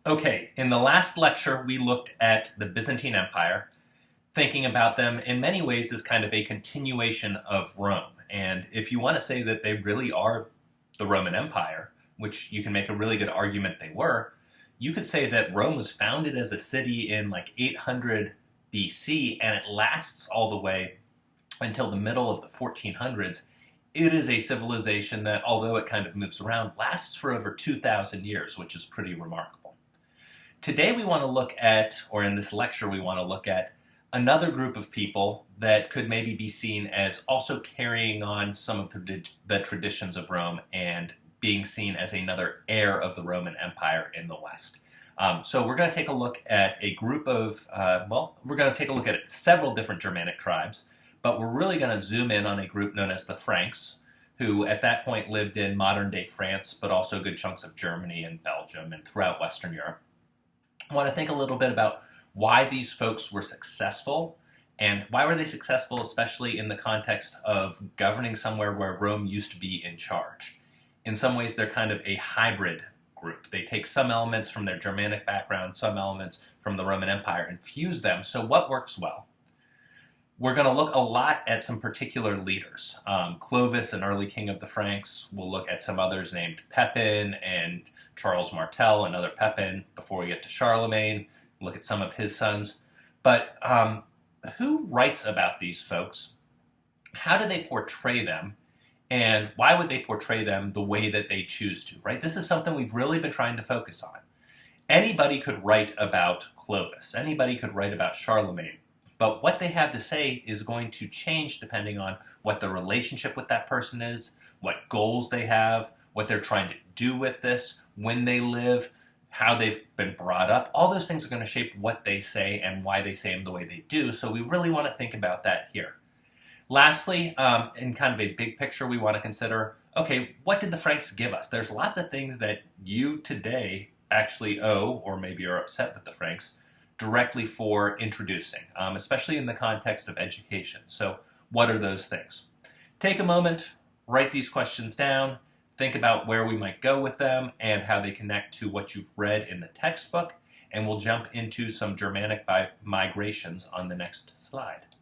Okay, in the last lecture, we looked at the Byzantine Empire, thinking about them in many ways as kind of a continuation of Rome. And if you want to say that they really are the Roman Empire, which you can make a really good argument they were, you could say that Rome was founded as a city in like 800 BC, and it lasts all the way until the middle of the 1400s. It is a civilization that, although it kind of moves around, lasts for over 2,000 years, which is pretty remarkable. Today we want to look at, or in this lecture we want to look at, another group of people that could maybe be seen as also carrying on some of the traditions of Rome and being seen as another heir of the Roman Empire in the West. So we're going to take a look at a group of, we're going to take a look at several different Germanic tribes, but we're really going to zoom in on a group known as the Franks, who at that point lived in modern-day France, but also good chunks of Germany and Belgium and throughout Western Europe. I want to think a little bit about why these folks were successful, and why were they successful, especially in the context of governing somewhere where Rome used to be in charge. In some ways, they're kind of a hybrid group. They take some elements from their Germanic background, some elements from the Roman Empire, and fuse them. So what works well? We're going to look a lot at some particular leaders. Clovis, an early king of the Franks. We'll look at some others named Pepin and Charles Martel, another Pepin, before we get to Charlemagne. Look at some of his sons. But who writes about these folks? How do they portray them? And why would they portray them the way that they choose to, right? This is something we've really been trying to focus on. Anybody could write about Clovis. Anybody could write about Charlemagne. But what they have to say is going to change depending on what the relationship with that person is, what goals they have, what they're trying to do with this, when they live, how they've been brought up. All those things are going to shape what they say and why they say them the way they do. So we really want to think about that here. Lastly, in kind of a big picture, we want to consider, okay, what did the Franks give us? There's lots of things that you today actually owe, or maybe are upset with the Franks, directly for introducing, especially in the context of education. So what are those things? Take a moment, write these questions down, think about where we might go with them and how they connect to what you've read in the textbook, and we'll jump into some Germanic migrations on the next slide.